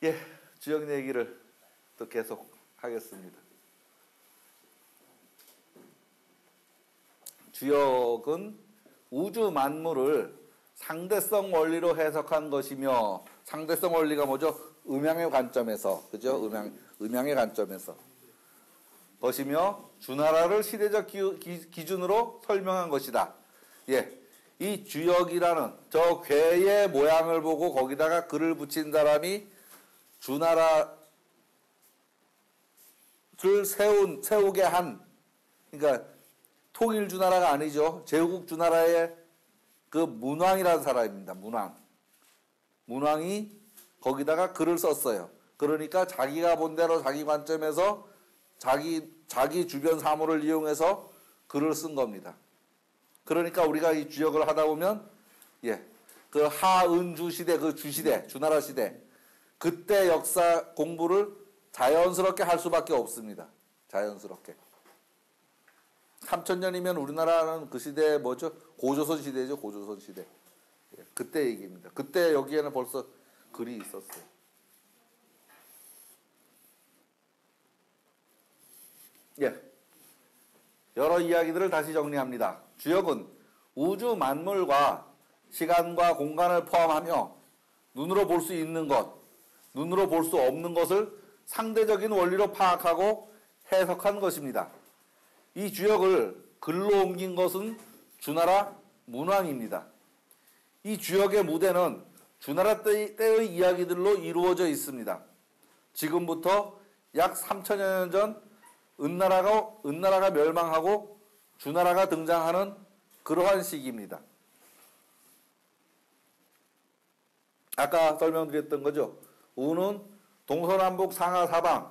예, 주역 얘기를 또 계속 하겠습니다. 주역은 우주 만물을 상대성 원리로 해석한 것이며, 상대성 원리가 뭐죠? 음양의 관점에서, 그죠? 음양의 관점에서. 것이며, 주나라를 시대적 기준으로 설명한 것이다. 예. 이 주역이라는 저 괴의 모양을 보고 거기다가 글을 붙인 사람이 주나라를 세우게 한, 그러니까 통일주나라가 아니죠. 제국주나라의 그 문왕이라는 사람입니다. 문왕이 거기다가 글을 썼어요. 그러니까 자기가 본 대로 자기 관점에서 자기 주변 사물을 이용해서 글을 쓴 겁니다. 그러니까 우리가 이 주역을 하다 보면, 예, 그 하은주 시대, 그 주시대, 주나라 시대, 그때 역사 공부를 자연스럽게 할 수밖에 없습니다. 자연스럽게. 3000년이면 우리나라는 그 시대에 뭐죠? 고조선 시대죠, 고조선 시대. 예, 그때 얘기입니다. 그때 여기에는 벌써 글이 있었어요. 예. 여러 이야기들을 다시 정리합니다. 주역은 우주 만물과 시간과 공간을 포함하며 눈으로 볼 수 있는 것, 눈으로 볼 수 없는 것을 상대적인 원리로 파악하고 해석한 것입니다. 이 주역을 글로 옮긴 것은 주나라 문왕입니다. 이 주역의 무대는 주나라 때의 이야기들로 이루어져 있습니다. 지금부터 약 3000여 년 전 은나라가 멸망하고 주나라가 등장하는 그러한 시기입니다. 아까 설명드렸던 거죠. 우는 동서남북 상하사방을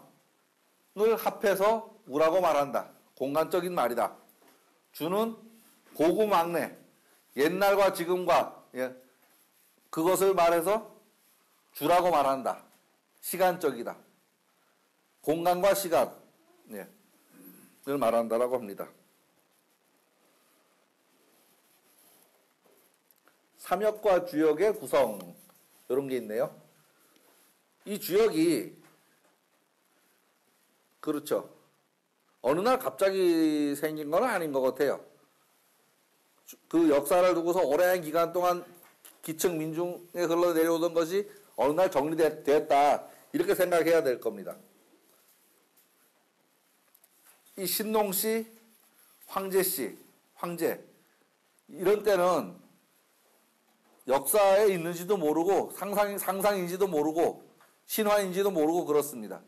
합해서 우라고 말한다. 공간적인 말이다. 주는 고구막내, 옛날과 지금과, 예, 그것을 말해서 주라고 말한다. 시간적이다. 공간과 시간, 예, 을 말한다라고 합니다. 삼역과 주역의 구성, 이런 게 있네요. 이 주역이, 그렇죠, 어느 날 갑자기 생긴 건 아닌 것 같아요. 그 역사를 두고서 오랜 기간 동안 기층 민중에 흘러내려오던 것이 어느 날 정리됐다, 이렇게 생각해야 될 겁니다. 이 신농시, 황제시, 황제, 이런 때는 역사에 있는지도 모르고 상상인지도 모르고 신화인지도 모르고 그렇습니다.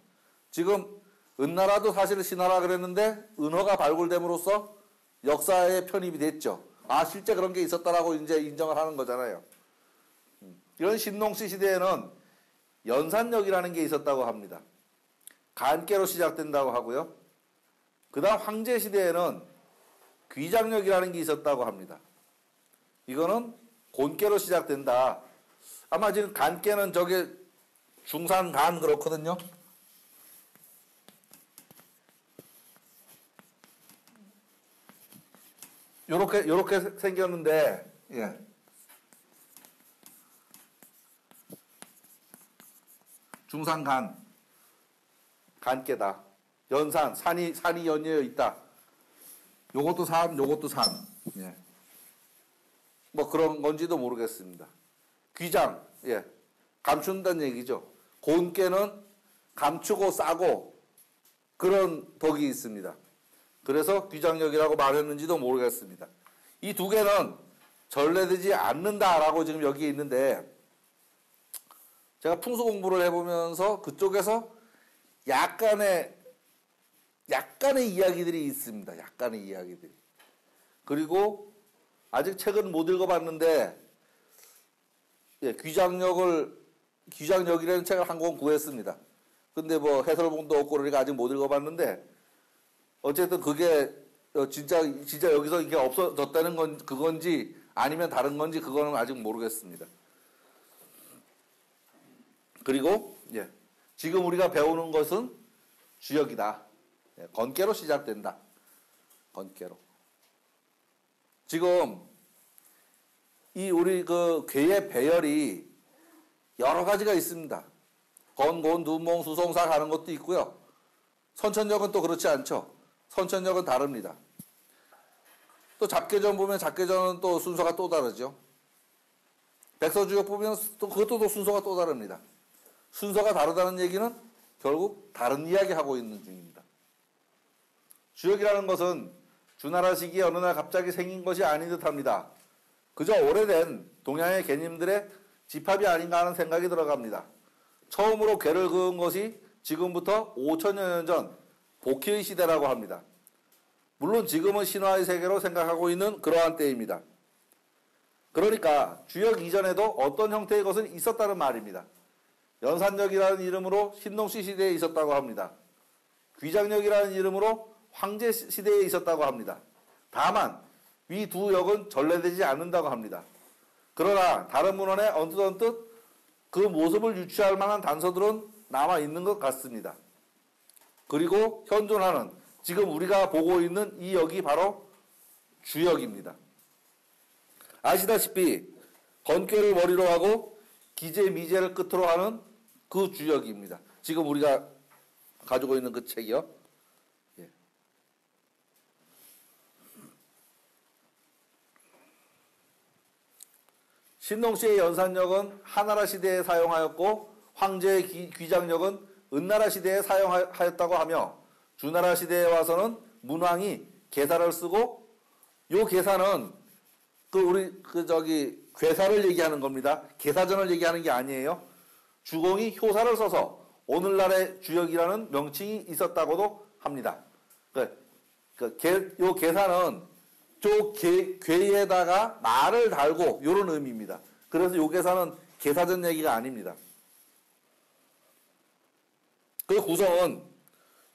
지금 은나라도 사실 신화라 그랬는데 은어가 발굴됨으로써 역사에 편입이 됐죠. 아, 실제 그런 게 있었다라고 이제 인정을 하는 거잖아요. 이런 신농시 시대에는 연산역이라는 게 있었다고 합니다. 간계로 시작된다고 하고요. 그 다음 황제 시대에는 귀장역이라는 게 있었다고 합니다. 이거는 곤계로 시작된다. 아마 지금 간계는 저게 중산간 그렇거든요. 요렇게 생겼는데, 예. 중산간, 간계다. 연산, 산이 연이어 있다. 요것도 산, 요것도 산. 예. 뭐 그런 건지도 모르겠습니다. 귀장, 예. 감춘다는 얘기죠. 곤깨는 감추고 싸고 그런 덕이 있습니다. 그래서 귀장역이라고 말했는지도 모르겠습니다. 이 두 개는 전래되지 않는다라고 지금 여기에 있는데, 제가 풍수 공부를 해보면서 그쪽에서 약간의 이야기들이 있습니다. 약간의 이야기들이. 그리고 아직 책은 못 읽어봤는데, 예, 귀장역이라는 책을 한 권 구했습니다. 근데 뭐 해설본도 없고 그러니까 아직 못 읽어봤는데, 어쨌든 그게 진짜 여기서 이게 없어졌다는 건 그건지 아니면 다른 건지 그거는 아직 모르겠습니다. 그리고 예, 지금 우리가 배우는 것은 주역이다. 예, 건계로 시작된다. 건계로. 지금 이 우리 그 괴의 배열이 여러 가지가 있습니다. 건, 곤, 둔, 몽, 수송, 사 가는 것도 있고요. 선천역은 또 그렇지 않죠. 선천역은 다릅니다. 또 잡계전 보면 잡계전은 또 순서가 또 다르죠. 백서주역 보면 또 그것도 또 순서가 또 다릅니다. 순서가 다르다는 얘기는 결국 다른 이야기 하고 있는 중입니다. 주역이라는 것은 주나라 시기에 어느 날 갑자기 생긴 것이 아닌 듯합니다. 그저 오래된 동양의 개념들의 집합이 아닌가 하는 생각이 들어갑니다. 처음으로 궤를 그은 것이 지금부터 5천여 년 전 복희의 시대라고 합니다. 물론 지금은 신화의 세계로 생각하고 있는 그러한 때입니다. 그러니까 주역 이전에도 어떤 형태의 것은 있었다는 말입니다. 연산역이라는 이름으로 신동시 시대에 있었다고 합니다. 귀장역이라는 이름으로 황제 시대에 있었다고 합니다. 다만 위 두 역은 전래되지 않는다고 합니다. 그러나 다른 문헌에 언뜻 그 모습을 유추할 만한 단서들은 남아있는 것 같습니다. 그리고 현존하는 지금 우리가 보고 있는 이 역이 바로 주역입니다. 아시다시피 건꾀를 머리로 하고 기재 미재를 끝으로 하는 그 주역입니다. 지금 우리가 가지고 있는 그 책이요. 예. 신동시의 연산역은 하나라 시대에 사용하였고 황제의 귀장역은 은나라 시대에 사용하였다고 하며 주나라 시대에 와서는 문왕이 계사를 쓰고 요 계사는 괴사를 얘기하는 겁니다. 계사전을 얘기하는 게 아니에요. 주공이 효사를 써서 오늘날의 주역이라는 명칭이 있었다고도 합니다. 요 계사는 괴에다가 말을 달고 요런 의미입니다. 그래서 요 계사는 계사전 얘기가 아닙니다. 그 구성은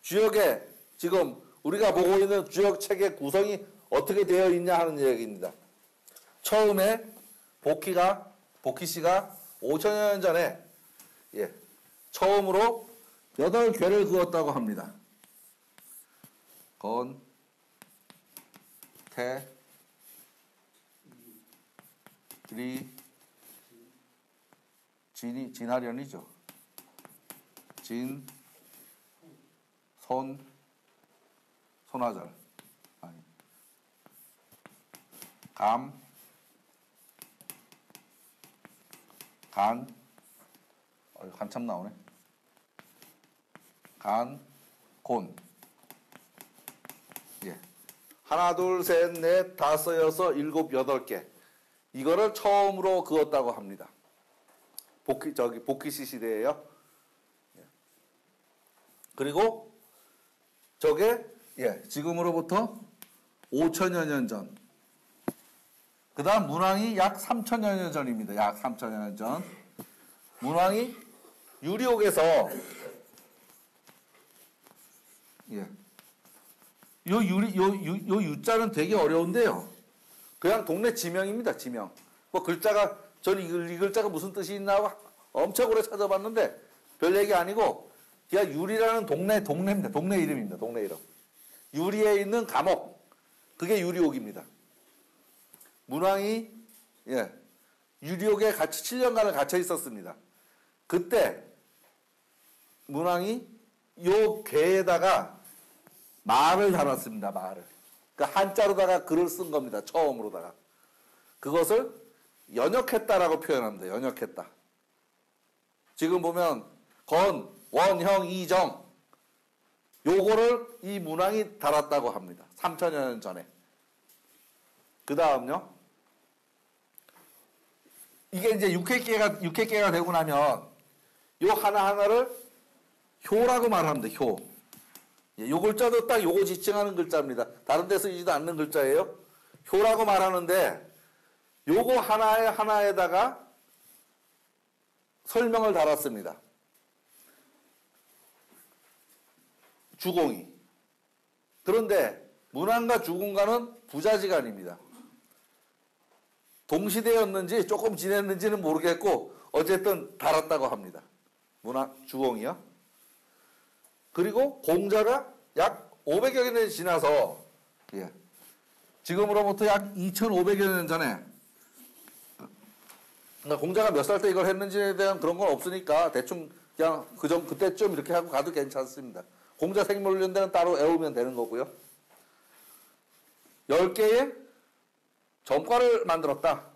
주역의 지금 우리가 보고 있는 주역 책의 구성이 어떻게 되어 있냐 하는 얘기입니다. 처음에 복희 씨가 5천여 년 전에 처음으로 8궤를 그었다고 합니다. 건, 태, 리, 진하련이죠. 진, 손하절, 감, 간, 한참 나오네. 간, 곤. 예. 하나, 둘, 셋, 넷, 다섯, 여섯, 일곱, 8개. 이거를 처음으로 그었다고 합니다. 복희씨 시대예요. 예. 그리고 저게 지금으로부터 5천여 년 전. 그 다음 문왕이 약 3천여 년 전입니다. 약 3천여 년 전. 문왕이 유리옥에서 요 유자는 되게 어려운데요. 그냥 동네 지명입니다. 지명. 뭐 글자가 저는 이 글자가 무슨 뜻이 있나 엄청 오래 찾아봤는데 별 얘기 아니고 그냥 유리라는 동네입니다. 동네 이름입니다. 동네 이름. 유리에 있는 감옥. 그게 유리옥입니다. 문왕이 유리옥에 7년간을 갇혀 있었습니다. 그때 문왕이 요 궤에다가 말을 달았습니다. 말을. 그러니까 한자로다가 글을 쓴 겁니다. 처음으로다가. 그것을 연역했다라고 표현합니다. 연역했다. 지금 보면 건, 원, 형, 이정 요거를 이 문왕이 달았다고 합니다. 3천여 년 전에. 그 다음요. 이게 이제 6회계가 되고 나면 요 하나하나를 효라고 말합니다. 효. 요 글자도 딱 요거 지칭하는 글자입니다. 다른 데 쓰이지도 않는 글자예요. 효라고 말하는데 요거 하나에다가 설명을 달았습니다. 주공이. 그런데 문왕과 주공과는 부자지간입니다. 동시대였는지 조금 지냈는지는 모르겠고 어쨌든 달았다고 합니다. 주공이요. 그리고 공자가 약 500여 년이 지나서 지금으로부터 약 2500여 년 전에 그러니까 공자가 몇 살 때 이걸 했는지에 대한 그런 건 없으니까 대충 그냥 그때쯤 이렇게 하고 가도 괜찮습니다. 공자 생물연대는 따로 외우면 되는 거고요. 10개의 전과를 만들었다.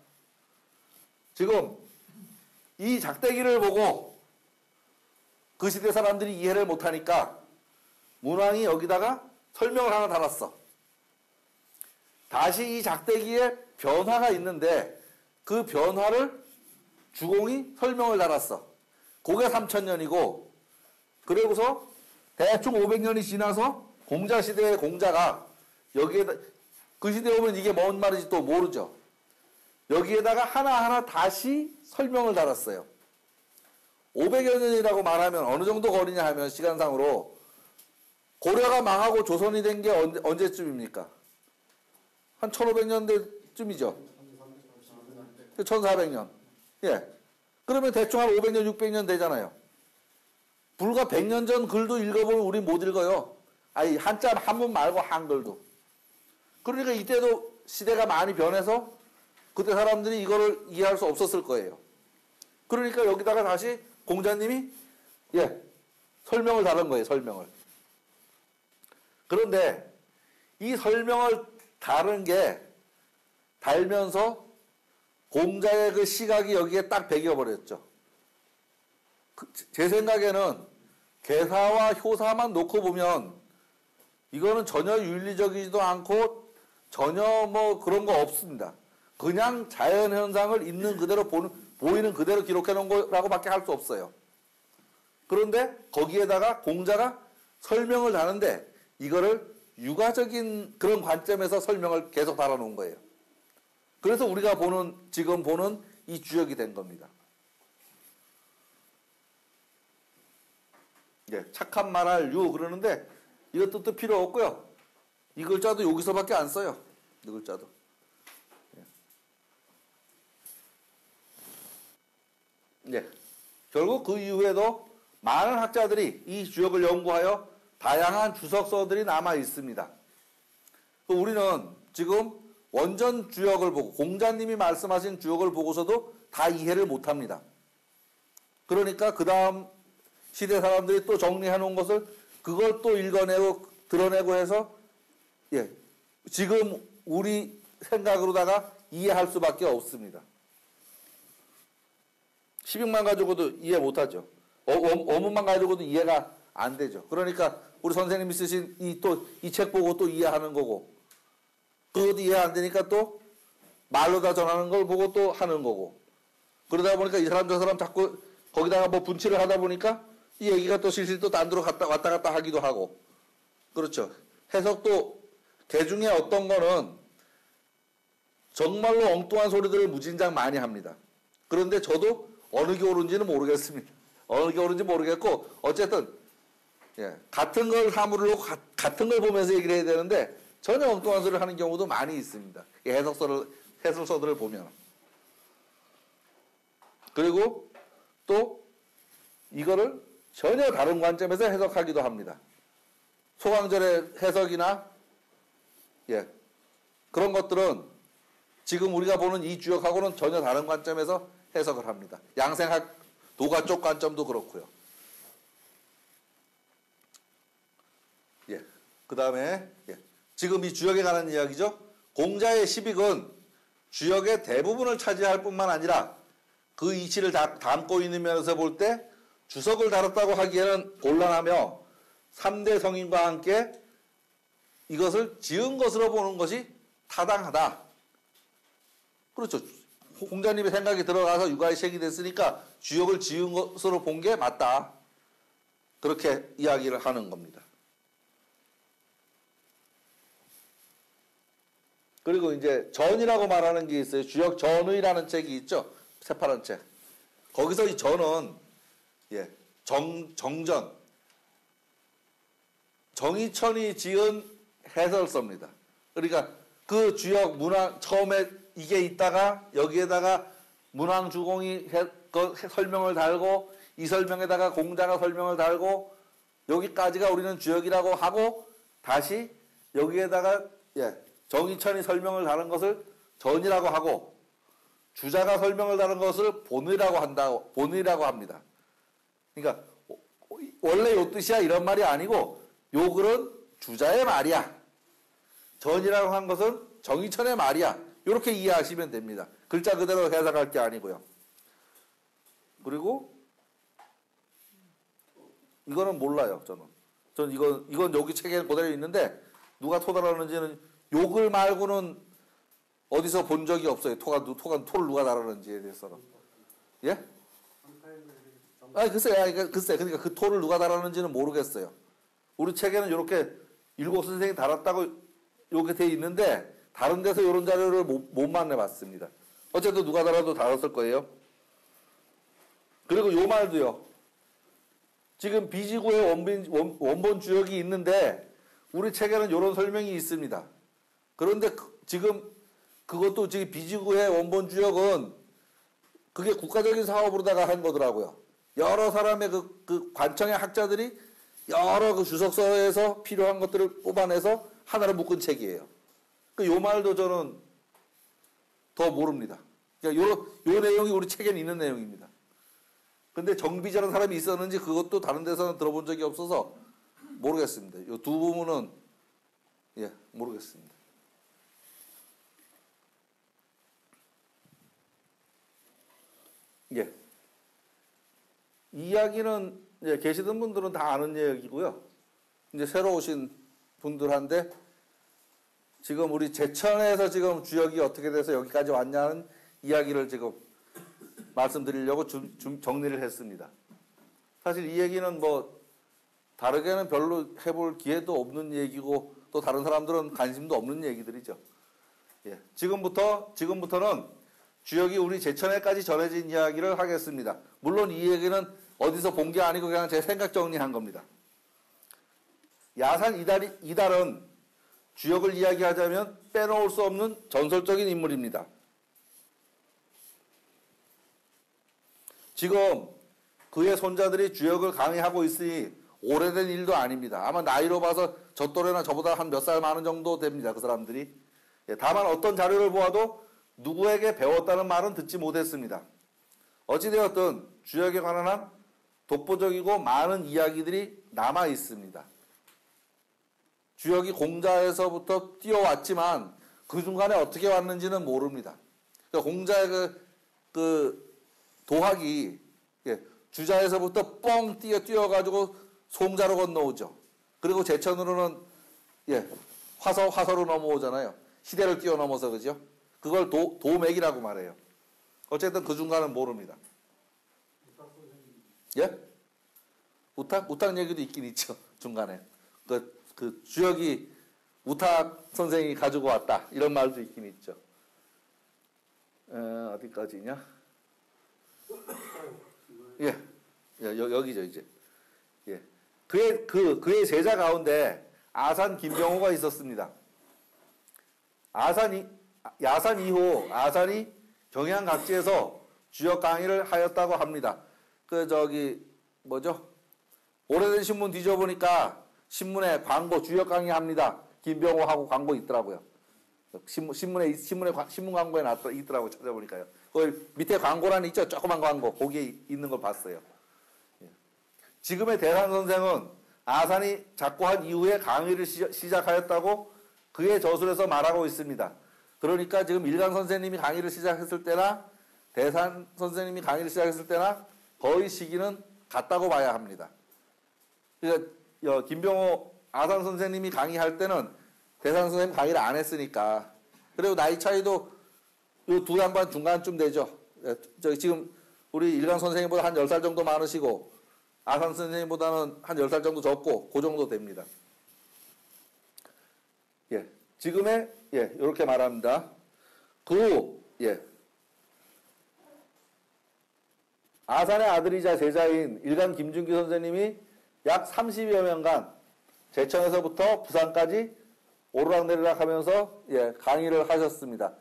지금 이 작대기를 보고 그 시대 사람들이 이해를 못하니까 문왕이 여기다가 설명을 하나 달았어. 다시 이 작대기에 변화가 있는데 그 변화를 주공이 설명을 달았어. 그게 3000년이고 그러고서 대충 500년이 지나서 공자 시대의 공자가 여기에다 그 시대에 오면 이게 뭔 말인지 또 모르죠. 여기에다가 하나하나 다시 설명을 달았어요. 500여 년이라고 말하면 어느 정도 거리냐 하면 시간상으로 고려가 망하고 조선이 된 게 언제쯤입니까? 한 1500년대쯤이죠. 1400년. 예. 그러면 대충 한 500년, 600년 되잖아요. 불과 100년 전 글도 읽어보면 우리 못 읽어요. 아니, 한자 한문 말고 한글도. 그러니까 이때도 시대가 많이 변해서 그때 사람들이 이거를 이해할 수 없었을 거예요. 그러니까 여기다가 다시 공자님이 설명을 다른 거예요. 설명을. 그런데 이 설명을 다른 게 달면서 공자의 그 시각이 여기에 딱 배겨버렸죠. 제 생각에는 개사와 효사만 놓고 보면 이거는 전혀 윤리적이지도 않고 전혀 뭐 그런 거 없습니다. 그냥 자연현상을 있는 그대로 보이는 그대로 기록해 놓은 거라고밖에 할 수 없어요. 그런데 거기에다가 공자가 설명을 다는데 이거를 육아적인 그런 관점에서 설명을 계속 달아놓은 거예요. 그래서 우리가 지금 보는 이 주역이 된 겁니다. 착한 말할 유 그러는데 이것 뜻도 필요 없고요. 이 글자도 여기서밖에 안 써요. 이 글자도. 결국 그 이후에도 많은 학자들이 이 주역을 연구하여 다양한 주석서들이 남아 있습니다. 우리는 지금 원전 주역을 보고 공자님이 말씀하신 주역을 보고서도 다 이해를 못합니다. 그러니까 그 다음 시대 사람들이 또 정리해 놓은 것을 그걸 또 읽어내고 드러내고 해서 지금 우리 생각으로다가 이해할 수밖에 없습니다. 10육만 가지고도 이해 못하죠. 어문만 가지고도 이해가 안 되죠. 그러니까 우리 선생님이 쓰신 이 책 보고 또 이해하는 거고 그것도 이해 안 되니까 또 말로 다 전하는 걸 보고 또 하는 거고 그러다 보니까 이 사람 저 사람 자꾸 거기다가 뭐 분치를 하다 보니까 이 얘기가 또 실실 또 딴 데로 왔다 갔다 하기도 하고 그렇죠. 해석도 개 중에 어떤 거는 정말로 엉뚱한 소리들을 무진장 많이 합니다. 그런데 저도 어느 게 옳은지는 모르겠습니다. 어느 게 옳은지 모르겠고 어쨌든 같은 걸 사물을 놓고 같은 걸 보면서 얘기를 해야 되는데 전혀 엉뚱한 소리를 하는 경우도 많이 있습니다. 해설서들을 보면. 그리고 또 이거를 전혀 다른 관점에서 해석하기도 합니다. 소강절의 해석이나 그런 것들은 지금 우리가 보는 이 주역하고는 전혀 다른 관점에서 해석을 합니다. 양생학 도가 쪽 관점도 그렇고요. 그 다음에 지금 이 주역에 관한 이야기죠. 공자의 시빅은 주역의 대부분을 차지할 뿐만 아니라 그 이치를 담고 있는 면에서 볼 때 주석을 다뤘다고 하기에는 곤란하며 3대 성인과 함께 이것을 지은 것으로 보는 것이 타당하다. 그렇죠. 공자님의 생각이 들어가서 육아의 책이 됐으니까 주역을 지은 것으로 본 게 맞다. 그렇게 이야기를 하는 겁니다. 그리고 이제 전이라고 말하는 게 있어요. 주역 전의라는 책이 있죠. 새파란 책. 거기서 이 전은 정전 정의천이 지은 해설서입니다. 그러니까 그 주역 문왕 처음에 이게 있다가 여기에다가 문왕주공이 설명을 달고 이 설명에다가 공자가 설명을 달고 여기까지가 우리는 주역이라고 하고 다시 여기에다가 정의천이 설명을 다른 것을 전이라고 하고 주자가 설명을 다른 것을 본의라고 합니다. 그러니까 원래 요 뜻이야 이런 말이 아니고 요 글은 주자의 말이야. 전이라고 한 것은 정의천의 말이야. 이렇게 이해하시면 됩니다. 글자 그대로 해석할 게 아니고요. 그리고 이거는 몰라요. 저는 이건 여기 책에 그대로 있는데 누가 토달았는지는 요 글 말고는 어디서 본 적이 없어요. 토를 누가 달았는지에 대해서는. 예? 글쎄. 그러니까 그 토를 누가 달았는지는 모르겠어요. 우리 책에는 이렇게 일곱 선생이 달았다고 이렇게 돼 있는데 다른 데서 이런 자료를 못 만나봤습니다. 어쨌든 누가 달아도 달았을 거예요. 그리고 요 말도요. 지금 비지구의 원본 주역이 있는데 우리 책에는 이런 설명이 있습니다. 그런데 지금 그것도 지금 비지구의 원본 주역은 그게 국가적인 사업으로다가 한 거더라고요. 여러 사람의 그 관청의 학자들이 여러 그 주석서에서 필요한 것들을 뽑아내서 하나로 묶은 책이에요. 요 말도 저는 더 모릅니다. 그러니까 요 내용이 우리 책에는 있는 내용입니다. 근데 정비자라는 사람이 있었는지 그것도 다른 데서는 들어본 적이 없어서 모르겠습니다. 요 두 부분은 모르겠습니다. 예. 이 이야기는 계시던 분들은 다 아는 이야기고요. 이제 새로 오신 분들한테 지금 우리 제천에서 지금 주역이 어떻게 돼서 여기까지 왔냐는 이야기를 지금 말씀드리려고 정리를 했습니다. 사실 이 얘기는 뭐 다르게는 별로 해볼 기회도 없는 얘기고 또 다른 사람들은 관심도 없는 얘기들이죠. 예. 지금부터는 주역이 우리 제천에까지 전해진 이야기를 하겠습니다. 물론 이 얘기는 어디서 본 게 아니고 그냥 제 생각 정리한 겁니다. 야산 이달은 주역을 이야기하자면 빼놓을 수 없는 전설적인 인물입니다. 지금 그의 손자들이 주역을 강의하고 있으니 오래된 일도 아닙니다. 아마 나이로 봐서 저 또래나 저보다 한 몇 살 많은 정도 됩니다. 그 사람들이. 다만 어떤 자료를 보아도 누구에게 배웠다는 말은 듣지 못했습니다. 어찌되었든 주역에 관한 한 독보적이고 많은 이야기들이 남아 있습니다. 주역이 공자에서부터 뛰어왔지만 그 중간에 어떻게 왔는지는 모릅니다. 그러니까 공자의 그 도학이 주자에서부터 뻥 뛰어가지고 송자로 건너오죠. 그리고 제천으로는 화서로 넘어오잖아요. 시대를 뛰어넘어서 그죠? 그걸 도맥이라고 말해요. 어쨌든 그 중간은 모릅니다. 예? 우탁 얘기도 있긴 있죠. 중간에. 그 주역이 우탁 선생이 가지고 왔다. 이런 말도 있긴 있죠. 어디까지냐? 여기죠, 이제. 예. 그의 제자 가운데 아산 김병호가 있었습니다. 야산 이후 아산이 경양 각지에서 주역 강의를 하였다고 합니다. 오래된 신문 뒤져보니까 신문에 광고 주역 강의합니다. 김병호하고 광고 있더라고요. 신문 광고에 있더라고요. 찾아보니까요. 거기 밑에 광고란이 있죠? 조그만 광고. 거기에 있는 걸 봤어요. 지금의 대산 선생은 아산이 작고한 이후에 강의를 시작하였다고 그의 저술에서 말하고 있습니다. 그러니까 지금 일강 선생님이 강의를 시작했을 때나 대산 선생님이 강의를 시작했을 때나 거의 시기는 같다고 봐야 합니다. 그러니까 김병호 아산 선생님이 강의할 때는 대산 선생님 강의를 안 했으니까. 그리고 나이 차이도 이 두 양반 중간쯤 되죠. 지금 우리 일강 선생님보다 한 10살 정도 많으시고 아산 선생님보다는 한 10살 정도 적고 그 정도 됩니다. 지금의 이렇게 말합니다. 아산의 아들이자 제자인 일간 김준기 선생님이 약 30여 년간 제천에서부터 부산까지 오르락내리락 하면서 강의를 하셨습니다.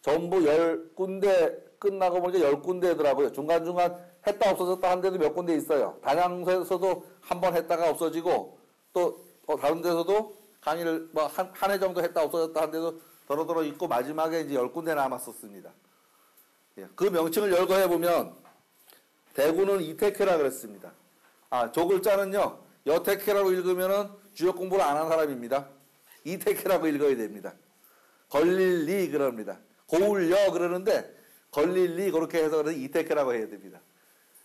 전부 10군데 끝나고 보니까 10군데더라고요. 중간중간 했다 없어졌다 한 데도 몇 군데 있어요. 단양에서도 한 번 했다가 없어지고 또 다른 데서도 강의를 한 해 정도 했다 없어졌다 한 데도 더러더러 있고 마지막에 이제 10군데 남았었습니다. 그 명칭을 열거해 보면 대구는 이택회라 그랬습니다. 조 글자는요, 여태케라고 읽으면은 주역 공부를 안 한 사람입니다. 이태케라고 읽어야 됩니다. 걸릴리 그럽니다. 고울여 그러는데 걸릴리 그렇게 해서 그래서 이태케라고 해야 됩니다.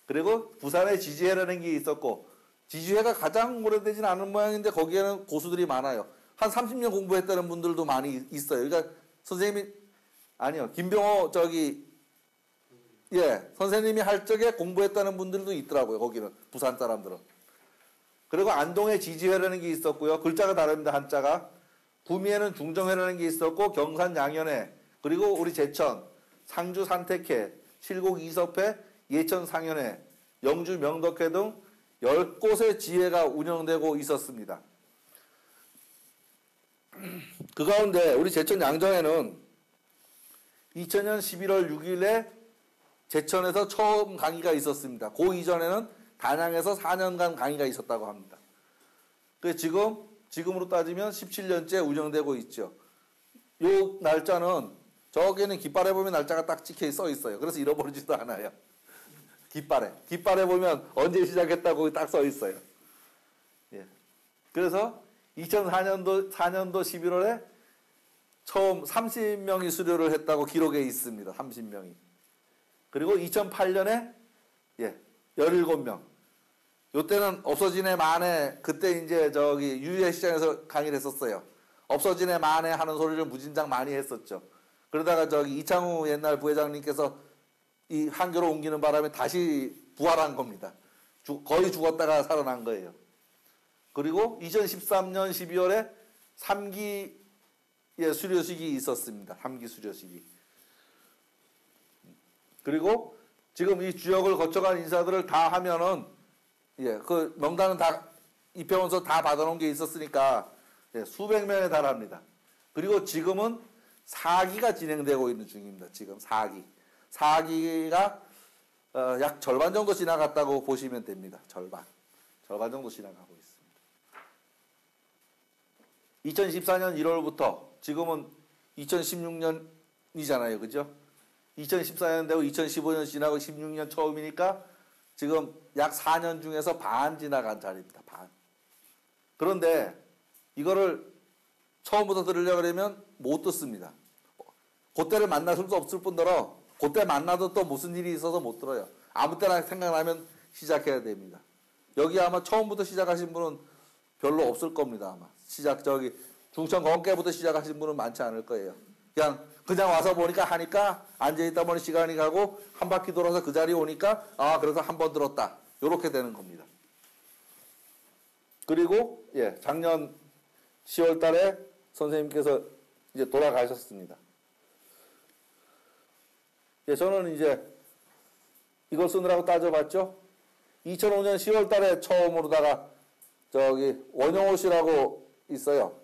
그리고 부산에 지지회라는 게 있었고, 지지회가 가장 오래되진 않은 모양인데 거기에는 고수들이 많아요. 한 30년 공부했다는 분들도 많이 있어요. 그러니까 선생님이 아니요, 김병호 선생님이 할 적에 공부했다는 분들도 있더라고요. 거기는 부산 사람들은. 그리고 안동에 지지회라는 게 있었고요. 글자가 다릅니다. 한자가. 구미에는 중정회라는 게 있었고, 경산 양현회, 그리고 우리 제천, 상주 산택회, 칠곡 이섭회, 예천 상현회, 영주 명덕회 등 10곳의 지회가 운영되고 있었습니다. 그 가운데 우리 제천 양정회는 2000년 11월 6일에 제천에서 처음 강의가 있었습니다. 그 이전에는 단양에서 4년간 강의가 있었다고 합니다. 지금으로 따지면 17년째 운영되고 있죠. 요 날짜는 저기는 깃발에 보면 날짜가 딱 찍혀 써 있어요. 그래서 잃어버리지도 않아요. 깃발에 보면 언제 시작했다고 딱 써 있어요. 예. 그래서 2004년도 11월에 처음 30명이 수료를 했다고 기록에 있습니다. 30명이. 그리고 2008년에 17명. 요때는 없어지네 만에, 그때 이제 유예 시장에서 강의를 했었어요. 없어지네 만에 하는 소리를 무진장 많이 했었죠. 그러다가 이창우 옛날 부회장님께서 이 한교로 옮기는 바람에 다시 부활한 겁니다. 거의 죽었다가 살아난 거예요. 그리고 2013년 12월에 3기 수료식이 있었습니다. 3기 수료식이. 그리고 지금 이 주역을 거쳐간 인사들을 다 하면은, 그 명단은 다 입회원서 다 받아놓은 게 있었으니까, 수백 명에 달합니다. 그리고 지금은 4기가 진행되고 있는 중입니다. 지금 4기. 4기가 약 절반 정도 지나갔다고 보시면 됩니다. 절반 정도 지나가고 있습니다. 2014년 1월부터 지금은 2016년이잖아요. 그죠? 2014년 되고 2015년 지나고 16년 처음이니까 지금 약 4년 중에서 반 지나간 자리입니다. 반. 그런데 이거를 처음부터 들으려고 그러면 못 듣습니다. 그때를 만날 수도 없을 뿐더러 그때 만나도 또 무슨 일이 있어서 못 들어요. 아무 때나 생각나면 시작해야 됩니다. 여기 아마 처음부터 시작하신 분은 별로 없을 겁니다. 아마 중천 건깨부터 시작하신 분은 많지 않을 거예요. 그냥 와서 보니까 하니까 앉아있다 보니 시간이 가고 한 바퀴 돌아서 그 자리에 오니까 그래서 한 번 들었다. 요렇게 되는 겁니다. 그리고 작년 10월 달에 선생님께서 이제 돌아가셨습니다. 저는 이제 이걸 쓰느라고 따져봤죠. 2005년 10월 달에 처음으로다가 원영호 씨라고 있어요.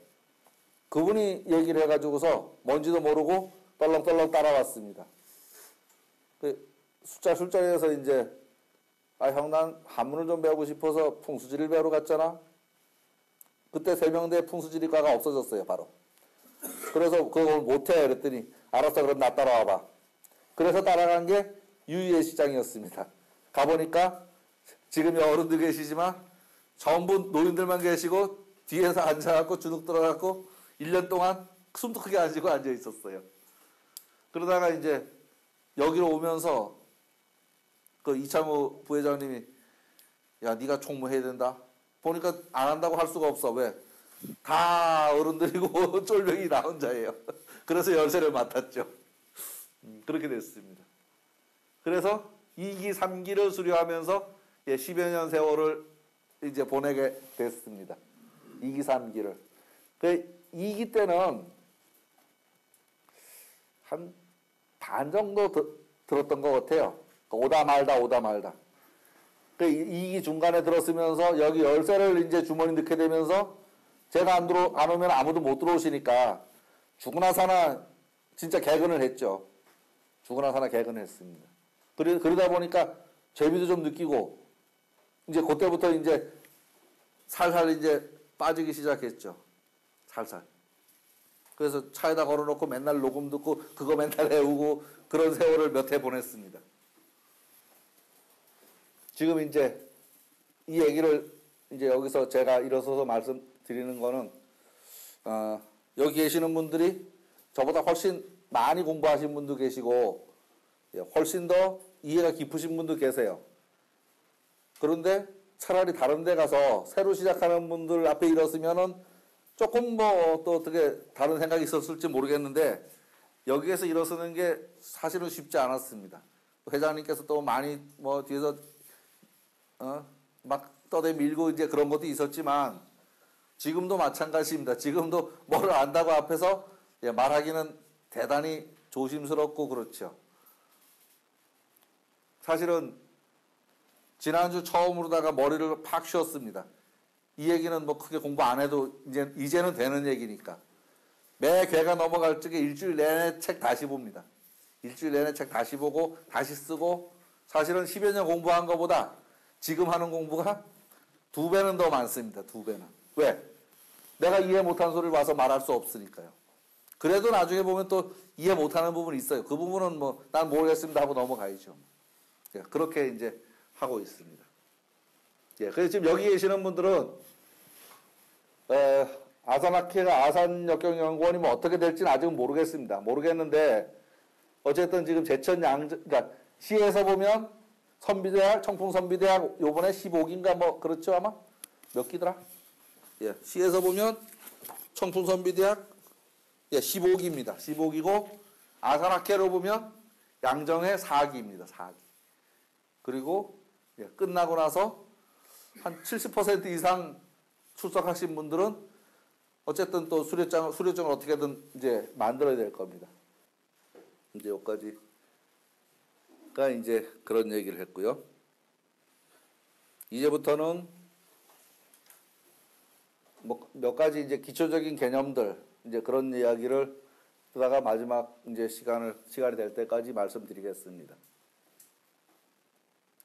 그분이 얘기를 해가지고서 뭔지도 모르고 떨렁떨렁 따라왔습니다. 술자리에서 이제 형 난 한문을 좀 배우고 싶어서 풍수지리를 배우러 갔잖아. 그때 세명대 풍수지리과가 없어졌어요. 바로. 그래서 그걸 못해 그랬더니 알았어 그럼 나 따라와봐. 그래서 따라간 게 유예 시장이었습니다. 가보니까 지금 어른들 계시지만 전부 노인들만 계시고 뒤에서 앉아갖고 주눅 들어갖고 1년 동안 숨도 크게 안 쉬고 앉아 있었어요. 그러다가 이제 여기로 오면서 그 이창호 부회장님이 네가 총무해야 된다. 보니까 안 한다고 할 수가 없어. 왜? 다 어른들이고 쫄병이 나 혼자예요. 그래서 열쇠를 맡았죠. 그렇게 됐습니다. 그래서 2기, 3기를 수료하면서 10여 년 세월을 이제 보내게 됐습니다. 2기, 3기를. 2기 때는 한 반 정도 들었던 것 같아요. 오다 말다. 2기 중간에 들었으면서 여기 열쇠를 이제 주머니 넣게 되면서 제가 안 오면 아무도 못 들어오시니까 죽으나 사나 진짜 개근을 했죠. 죽으나 사나 개근을 했습니다. 그러다 보니까 재미도 좀 느끼고 이제 그때부터 이제 살살 이제 빠지기 시작했죠. 살살. 그래서 차에다 걸어놓고 맨날 녹음 듣고 그거 맨날 해오고 그런 세월을 몇 해 보냈습니다. 지금 이제 이 얘기를 이제 여기서 제가 일어서서 말씀드리는 거는, 여기 계시는 분들이 저보다 훨씬 많이 공부하신 분도 계시고, 훨씬 더 이해가 깊으신 분도 계세요. 그런데 차라리 다른 데 가서 새로 시작하는 분들 앞에 일었으면은 조금 뭐 또 어떻게 다른 생각이 있었을지 모르겠는데, 여기에서 일어서는 게 사실은 쉽지 않았습니다. 회장님께서 또 많이 뭐 뒤에서 막 떠대 밀고 이제 그런 것도 있었지만, 지금도 마찬가지입니다. 지금도 뭘 안다고 앞에서 말하기는 대단히 조심스럽고 그렇죠. 사실은 지난주 처음으로다가 머리를 팍 쉬었습니다. 이 얘기는 뭐 크게 공부 안 해도 이제는 되는 얘기니까. 매 괴가 넘어갈 적에 일주일 내내 책 다시 봅니다. 일주일 내내 책 다시 보고 다시 쓰고, 사실은 10여 년 공부한 것보다 지금 하는 공부가 2배는 더 많습니다. 2배는. 왜? 내가 이해 못한 소리를 와서 말할 수 없으니까요. 그래도 나중에 보면 또 이해 못하는 부분이 있어요. 그 부분은 뭐 난 모르겠습니다 하고 넘어가야죠. 그렇게 이제 하고 있습니다. 그래서 지금 여기 계시는 분들은 아산학회가 아산역경연구원이 뭐 어떻게 될지는 아직은 모르겠습니다. 모르겠는데 어쨌든 지금 제천 그러니까 시에서 보면 선비대학, 청풍선비대학 요번에 15기인가 뭐 그렇죠 아마? 몇 기더라? 시에서 보면 청풍선비대학 15기입니다. 15기고 아산학회로 보면 양정회 4기입니다. 4기. 그리고 끝나고 나서 한 70% 이상 출석하신 분들은 어쨌든 또 수료증을 어떻게든 이제 만들어야 될 겁니다. 이제 여기까지가 이제 그런 얘기를 했고요. 이제부터는 뭐 몇 가지 이제 기초적인 개념들 이제 그런 이야기를 하다가 마지막 이제 시간이 될 때까지 말씀드리겠습니다.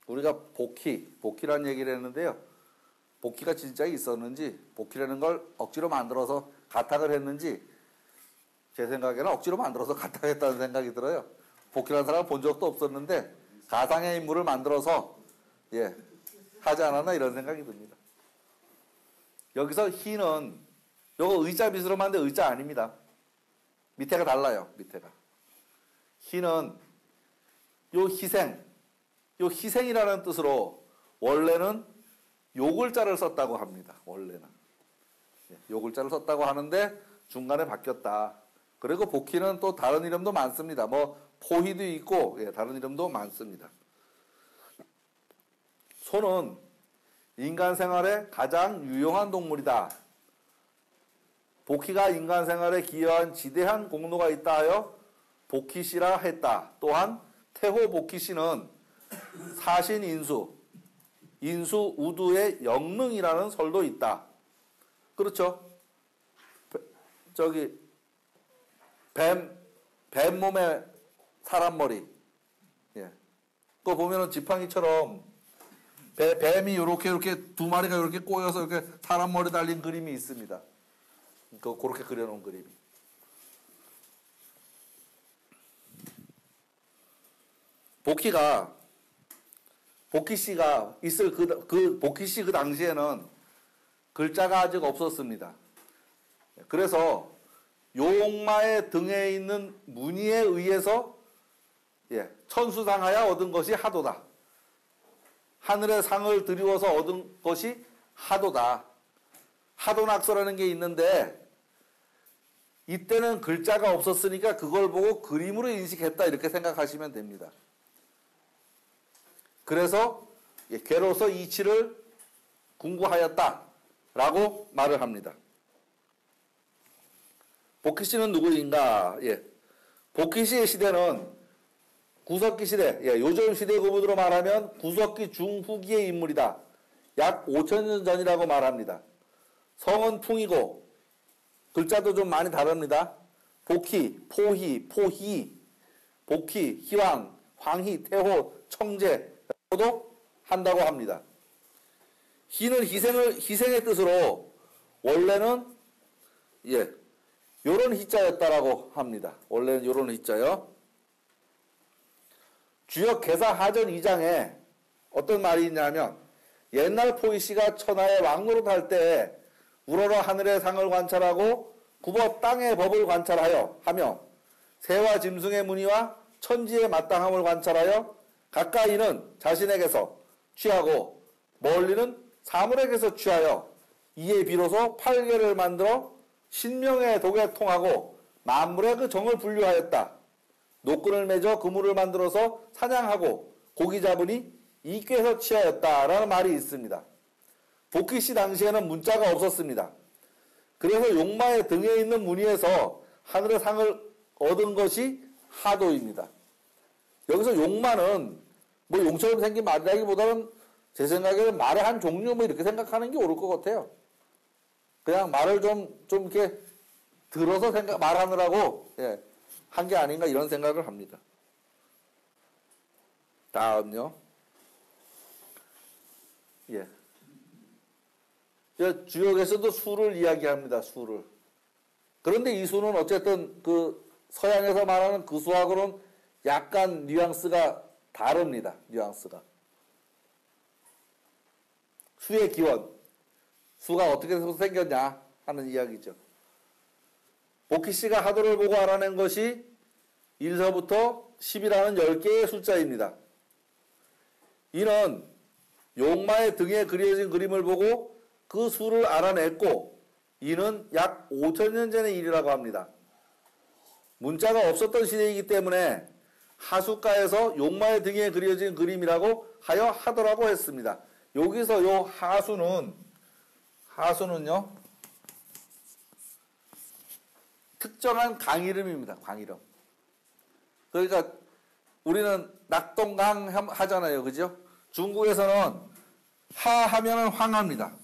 우리가 복희라는 얘기를 했는데요. 복희가 진짜 있었는지, 복희라는 걸 억지로 만들어서 가탁을 했는지, 제 생각에는 억지로 만들어서 가탁했다는 생각이 들어요. 복희라는 사람을 본 적도 없었는데 가상의 인물을 만들어서 하지 않았나 이런 생각이 듭니다. 여기서 희는 요거 의자 빗으로 만든 의자 아닙니다. 밑에가 달라요. 밑에가. 희는 요 희생이라는 뜻으로 원래는 요글자를 썼다고 합니다. 원래는. 요글자를 썼다고 하는데 중간에 바뀌었다. 그리고 복희는 또 다른 이름도 많습니다. 뭐 포희도 있고 다른 이름도 많습니다. 소는 인간 생활에 가장 유용한 동물이다. 복희가 인간 생활에 기여한 지대한 공로가 있다 하여 복희씨라 했다. 또한 태호 복희씨는 사신인수, 인수 우두의 영능이라는 설도 있다. 그렇죠? 저기 뱀 몸에 사람 머리. 그거 보면은 지팡이처럼 뱀이 이렇게 두 마리가 이렇게 꼬여서 이렇게 사람 머리 달린 그림이 있습니다. 그렇게 그려놓은 그림이. 복희씨가 있을 복희씨 그 당시에는 글자가 아직 없었습니다. 그래서 용마의 등에 있는 무늬에 의해서 천수상하여 얻은 것이 하도다. 하늘의 상을 드리워서 얻은 것이 하도다. 하도낙서라는 게 있는데 이때는 글자가 없었으니까 그걸 보고 그림으로 인식했다 이렇게 생각하시면 됩니다. 그래서 괴로서 이치를 궁구하였다라고 말을 합니다. 복희씨는 누구인가? 복희씨의 시대는 구석기 시대, 요즘 시대 구분으로 말하면 구석기 중후기의 인물이다. 약 5,000년 전이라고 말합니다. 성은 풍이고 글자도 좀 많이 다릅니다. 복희, 포희, 복희, 희왕, 황희, 태호, 청제라고도 한다고 합니다. 희는 희생의 뜻으로 원래는 요런 희자였다라고 합니다. 원래는 요런 희자요. 주역 개사 하전 2장에 어떤 말이 있냐면 옛날 포이씨가 천하의 왕노릇할 때 우러러 하늘의 상을 관찰하고 굽어 땅의 법을 관찰하여 하며 새와 짐승의 무늬와 천지의 마땅함을 관찰하여 가까이는 자신에게서 취하고 멀리는 사물에게서 취하여 이에 비로소 팔계를 만들어 신명의 독에 통하고 만물의 그 정을 분류하였다. 노끈을 맺어 그물을 만들어서 사냥하고 고기 잡으니 이 꾀에서 취하였다라는 말이 있습니다. 복희씨 당시에는 문자가 없었습니다. 그래서 용마의 등에 있는 무늬에서 하늘의 상을 얻은 것이 하도입니다. 여기서 용마는 뭐 용처럼 생긴 말이라기보다는 제 생각에는 말의 한 종류 뭐 이렇게 생각하는 게 옳을 것 같아요. 그냥 말을 좀 이렇게 들어서 말하느라고 한 게 아닌가 이런 생각을 합니다. 다음요. 주역에서도 수를 이야기합니다. 수를. 그런데 이 수는 어쨌든 그 서양에서 말하는 그 수하고는 약간 뉘앙스가 다릅니다. 뉘앙스가. 수의 기원. 수가 어떻게 생겼냐 하는 이야기죠. 복희씨가 하도를 보고 알아낸 것이 1서부터 10이라는 10개의 숫자입니다. 이는 용마의 등에 그려진 그림을 보고 그 수를 알아냈고 이는 약 5천년 전의 일이라고 합니다. 문자가 없었던 시대이기 때문에 하숫가에서 용마의 등에 그려진 그림이라고 하여 하더라고 했습니다. 여기서 요 하수는요 특정한 강 이름입니다. 강 이름. 그러니까 우리는 낙동강 하잖아요. 그죠? 중국에서는 하 하면은 황합니다.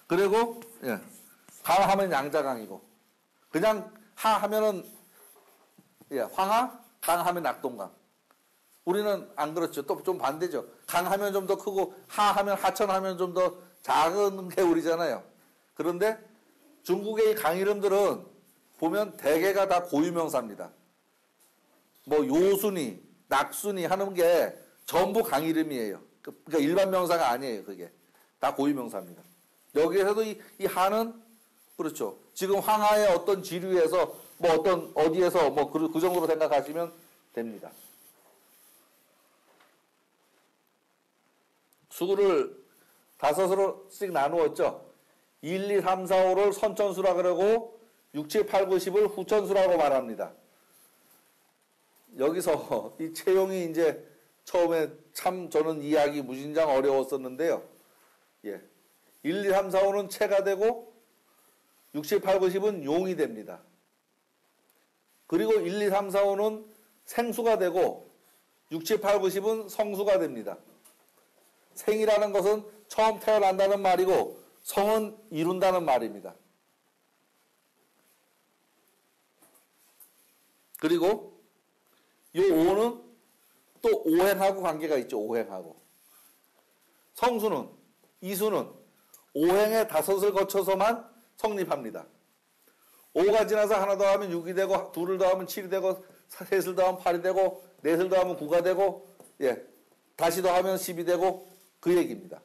그리고 강 하면 양자강이고 그냥 하 하면은 황하, 강 하면 낙동강. 우리는 안 그렇죠. 또 좀 반대죠. 강 하면 좀 더 크고 하 하면 하천 하면 좀 더 작은 게 우리잖아요. 그런데 중국의 강 이름들은 보면 대개가 다 고유명사입니다. 뭐 요순이, 낙순이 하는 게 전부 강 이름이에요. 그러니까 일반 명사가 아니에요. 그게 다 고유명사입니다. 여기에서도 이 하는 그렇죠. 지금 황하의 어떤 지류에서 뭐 어떤 어디에서 뭐 그 정도로 생각하시면 됩니다. 수를 5으로씩 나누었죠. 1, 2, 3, 4, 5를 선천수라 그러고 6, 7, 8, 9, 10을 후천수라고 말합니다. 여기서 이 채용이 이제 처음에 참 저는 이해하기 무진장 어려웠었는데요. 1, 2, 3, 4, 5는 채가 되고 6, 7, 8, 9, 10은 용이 됩니다. 그리고 1, 2, 3, 4, 5는 생수가 되고 6, 7, 8, 9, 10은 성수가 됩니다. 생이라는 것은 처음 태어난다는 말이고 성은 이룬다는 말입니다. 그리고 이 5는 또 오행하고 관계가 있죠. 오행하고. 성수는, 이수는 오행의 5을 거쳐서만 성립합니다. 5가 지나서 하나 더 하면 6이 되고 2를 더하면 7이 되고 3을 더하면 8이 되고 4을 더하면 9가 되고 다시 더하면 10이 되고 그 얘기입니다.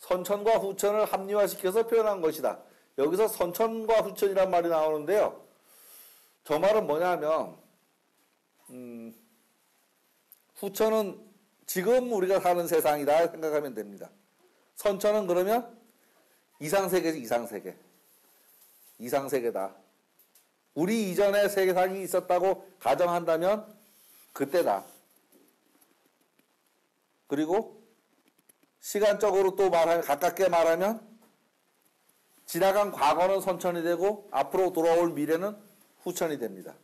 선천과 후천을 합리화시켜서 표현한 것이다. 여기서 선천과 후천이란 말이 나오는데요. 저 말은 뭐냐면 후천은 지금 우리가 사는 세상이다 생각하면 됩니다. 선천은 그러면 이상세계지 이상세계. 이상세계다. 우리 이전에 세상이 있었다고 가정한다면 그때다. 그리고 시간적으로 또 가깝게 말하면 지나간 과거는 선천이 되고 앞으로 돌아올 미래는 후천이 됩니다.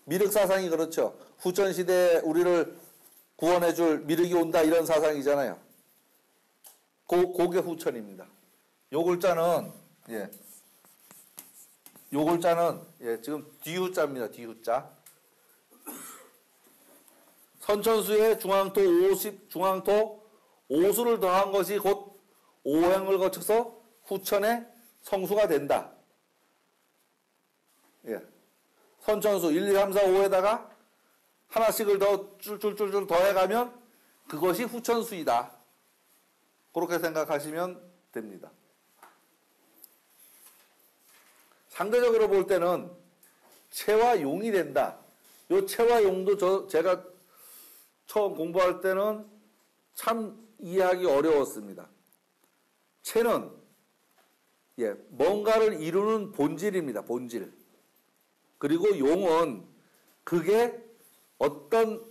미륵사상이 그렇죠. 후천시대에 우리를 구원해줄 미륵이 온다 이런 사상이잖아요. 그게 후천입니다. 요 글자는 요 글자는 지금 뒤후자입니다. 뒤후자. 선천수에 중앙토 오수를 더한 것이 곧 오행을 거쳐서 후천의 성수가 된다. 선천수 1, 2, 3, 4, 5에다가 하나씩을 더 줄줄줄줄 더해가면 그것이 후천수이다. 그렇게 생각하시면 됩니다. 상대적으로 볼 때는 체와 용이 된다. 요 체와 용도 제가 처음 공부할 때는 참 이해하기 어려웠습니다. 체는 뭔가를 이루는 본질입니다. 본질. 그리고 용은 그게 어떤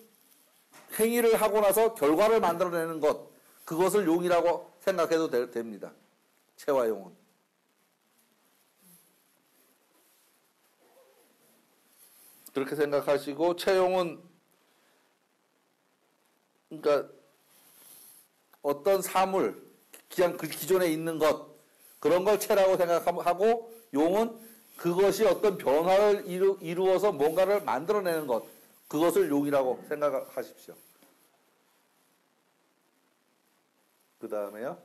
행위를 하고 나서 결과를 만들어내는 것, 그것을 용이라고 생각해도 됩니다. 체와 용은. 그렇게 생각하시고, 체용은 그러니까 어떤 사물, 그냥 그 기존에 있는 것, 그런 걸 체라고 생각하고, 용은 그것이 어떤 변화를 이루어서 뭔가를 만들어내는 것, 그것을 용이라고 생각하십시오. 그 다음에요.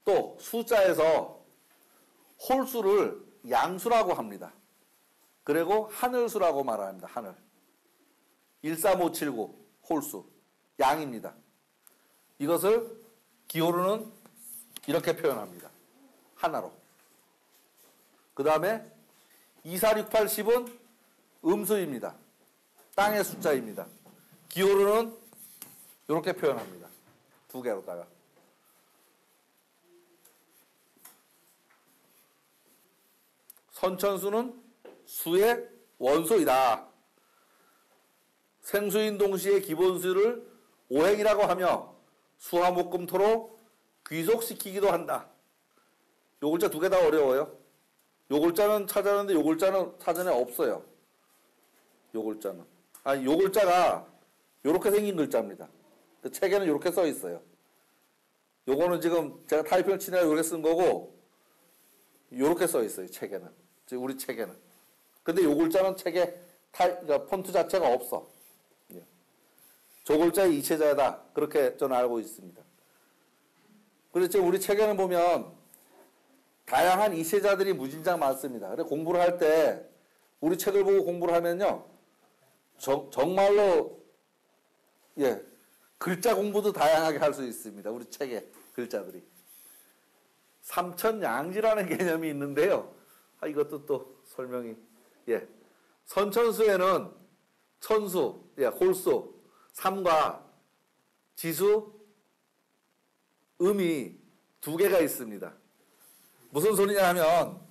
또 숫자에서 홀수를 양수라고 합니다. 그리고 하늘수라고 말합니다. 하늘. 13579 홀수. 양입니다. 이것을 기호로는 이렇게 표현합니다. 하나로. 그 다음에 2468 10은 음수입니다. 땅의 숫자입니다. 기호로는 이렇게 표현합니다. 두 개로다가. 선천수는 수의 원소이다. 생수인 동시에 기본수를 오행이라고 하며 수화목금토로 귀속시키기도 한다. 요 글자 두 개 다 어려워요. 요 글자는 찾았는데 요 글자는 사전에 없어요. 요 글자는. 아니, 요 글자가 요렇게 생긴 글자입니다. 그 책에는 요렇게 써 있어요. 요거는 지금 제가 타이핑을 치느라 요렇게 쓴 거고, 요렇게 써 있어요. 책에는. 우리 책에는. 근데 요 글자는 책에 그러니까 폰트 자체가 없어. 저 글자의 이체자다. 그렇게 저는 알고 있습니다. 그래서 우리 책에는 보면 다양한 이체자들이 무진장 많습니다. 그래서 공부를 할 때 우리 책을 보고 공부를 하면요. 정말로 글자 공부도 다양하게 할 수 있습니다. 우리 책의 글자들이. 삼천양지라는 개념이 있는데요. 이것도 또 설명이. 선천수에는 천수, 홀수, 삼과 지수, 음이 두 개가 있습니다. 무슨 소리냐 하면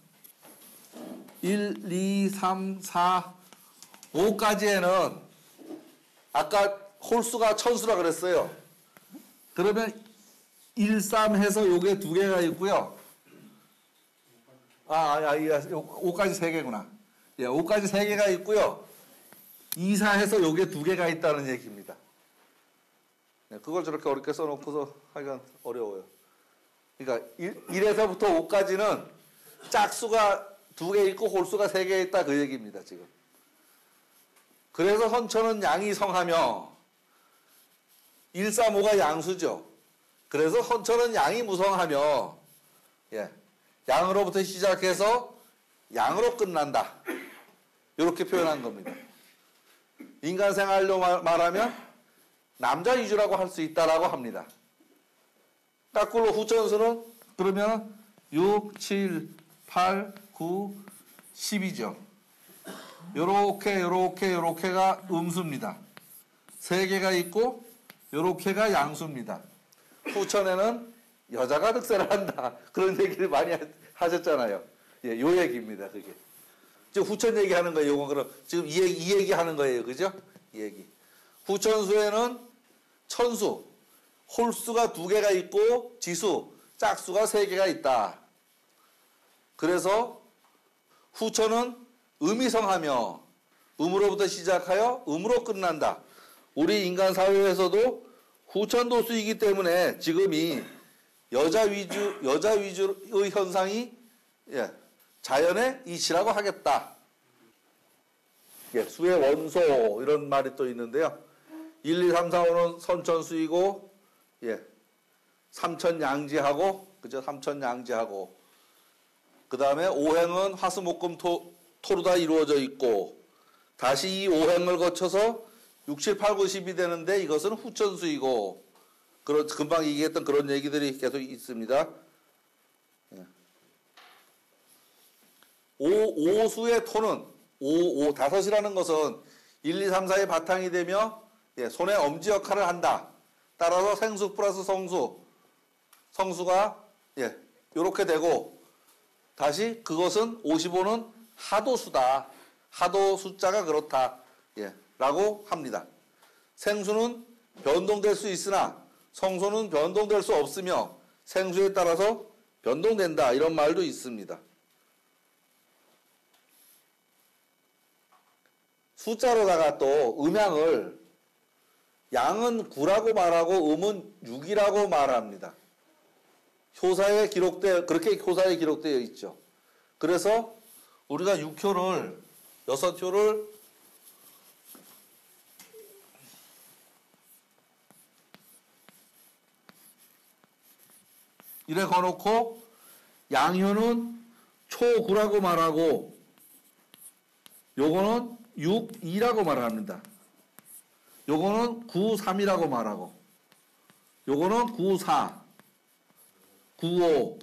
1, 2, 3, 4, 5까지에는 아까 홀수가 천수라 그랬어요. 그러면 1, 3 해서 요게 두 개가 있고요. 5까지 세 개구나. 5까지 세 개가 있고요. 2, 4 해서 요게 두 개가 있다는 얘기입니다. 그걸 저렇게 어렵게 써놓고서 하기가 어려워요. 그러니까 1에서부터 5까지는 짝수가 두 개 있고 홀수가 세 개 있다 그 얘기입니다. 지금. 그래서 선천은 양이 성하며 1, 3, 5가 양수죠. 그래서 선천은 양이 무성하며 양으로부터 시작해서 양으로 끝난다. 이렇게 표현한 겁니다. 인간 생활로 말하면 남자 위주라고 할 수 있다라고 합니다. 거꾸로 후천수는 그러면 6, 7, 8, 9, 10이죠. 요렇게가 음수입니다. 세 개가 있고 요렇게가 양수입니다. 후천에는 여자가 득세를 한다. 그런 얘기를 많이 하셨잖아요. 요 얘기입니다. 그게. 지금 후천 얘기하는 거예요. 요건 그럼 지금 이 얘기 하는 거예요. 그죠? 이 얘기. 후천수에는 천수, 홀수가 두 개가 있고 지수, 짝수가 세 개가 있다. 그래서 후천은 음이 성하며 음으로부터 시작하여 음으로 끝난다. 우리 인간 사회에서도 후천도수이기 때문에 지금이 여자 위주의 현상이 자연의 이치라고 하겠다. 수의 원소 이런 말이 또 있는데요. 1, 2, 3, 4, 5는 선천수이고 삼천양지하고 그죠? 삼천양지하고 그 다음에 오행은 화수목금토로 다 이루어져 있고 다시 이 오행을 거쳐서 6, 7, 8, 9, 10이 되는데 이것은 후천수이고 금방 얘기했던 그런 얘기들이 계속 있습니다. 오수의 토는 다섯이라는 것은 1, 2, 3, 4의 바탕이 되며 손의 엄지 역할을 한다. 따라서 생수 플러스 성수가 이렇게 되고 다시 그것은 55는 하도수다. 하도 숫자가 그렇다. 라고 합니다. 생수는 변동될 수 있으나 성수는 변동될 수 없으며 생수에 따라서 변동된다. 이런 말도 있습니다. 숫자로다가 또 음양을 양은 9라고 말하고 음은 6이라고 말합니다. 그렇게 효사에 기록되어 있죠. 그래서 우리가 6효를 6효를 이래 거놓고 양효는 초9라고 말하고 요거는 6,2라고 말합니다. 요거는 9,3이라고 말하고 요거는 9,4 9,5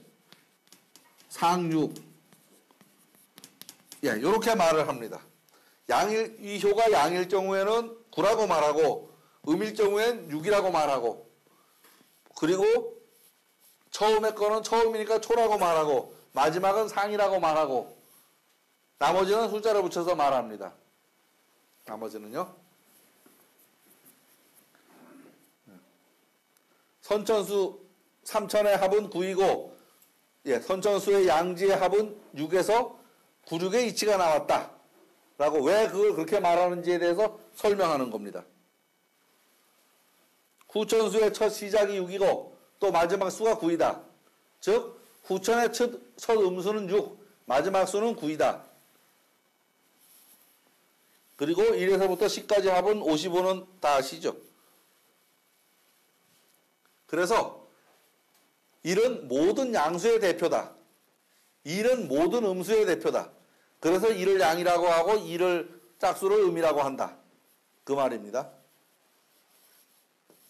4,6 요렇게 말을 합니다. 이 효가 양일 경우에는 9라고 말하고 음일 경우에는 6이라고 말하고 그리고 처음에 거는 처음이니까 초라고 말하고 마지막은 상이라고 말하고 나머지는 숫자를 붙여서 말합니다. 나머지는요. 선천수 3천의 합은 9이고 선천수의 양지의 합은 6에서 9, 6의 이치가 나왔다. 라고 왜 그걸 그렇게 말하는지에 대해서 설명하는 겁니다. 후천수의 첫 시작이 6이고 또 마지막 수가 9이다. 즉 후천의 첫 음수는 6, 마지막 수는 9이다. 그리고 1에서부터 10까지 합은 55는 다 아시죠? 그래서 1은 모든 양수의 대표다. 1은 모든 음수의 대표다. 그래서 1을 양이라고 하고 1을 짝수를 음이라고 한다. 그 말입니다.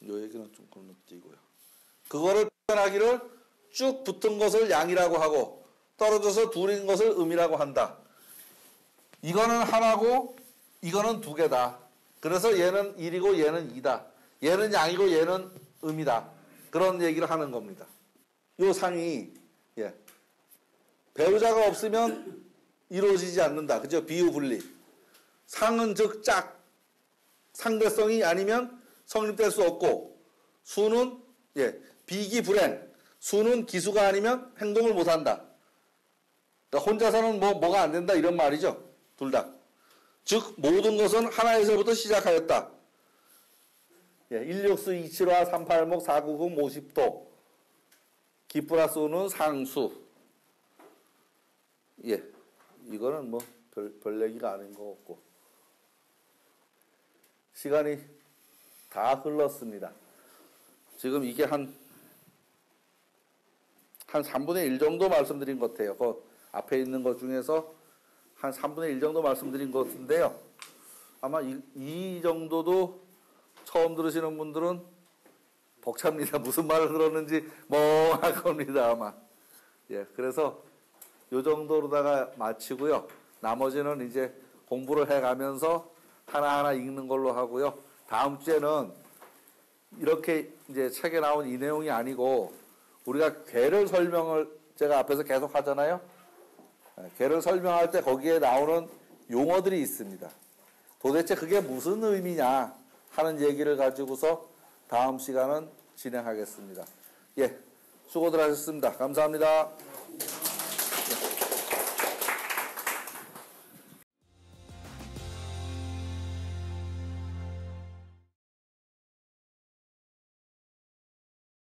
이 얘기는 좀 건너뛰고요. 그거를 표현하기를 쭉 붙은 것을 양이라고 하고 떨어져서 둘인 것을 음이라고 한다. 이거는 하나고 이거는 두 개다. 그래서 얘는 1이고 얘는 2다. 얘는 양이고 얘는 음이다. 그런 얘기를 하는 겁니다. 요 상이 배우자가 없으면 이루어지지 않는다. 그죠? 비유분리. 상은 즉 짝, 상대성이 아니면 성립될 수 없고 수는 비기불행, 수는 기수가 아니면 행동을 못한다. 그러니까 혼자서는 뭐가 안 된다 이런 말이죠. 둘 다. 즉 모든 것은 하나에서부터 시작하였다. 1육수 2칠화 3팔목 4구금 50도 기플러스는 상수. 이거는 뭐 별 얘기가 아닌 것 같고 시간이 다 흘렀습니다. 지금 이게 한 3분의 1 정도 말씀드린 것 같아요. 그 앞에 있는 것 중에서 한 3분의 1 정도 말씀드린 것 같은데요. 아마 이 정도도 처음 들으시는 분들은 벅찹니다. 무슨 말을 들었는지 할 겁니다, 아마. 그래서 요 정도로다가 마치고요. 나머지는 이제 공부를 해가면서 하나하나 읽는 걸로 하고요. 다음 주에는 이렇게 이제 책에 나온 이 내용이 아니고 우리가 괴를 설명을 제가 앞에서 계속 하잖아요. 괴를 설명할 때 거기에 나오는 용어들이 있습니다. 도대체 그게 무슨 의미냐 하는 얘기를 가지고서 다음 시간은 진행하겠습니다. 수고들 하셨습니다. 감사합니다.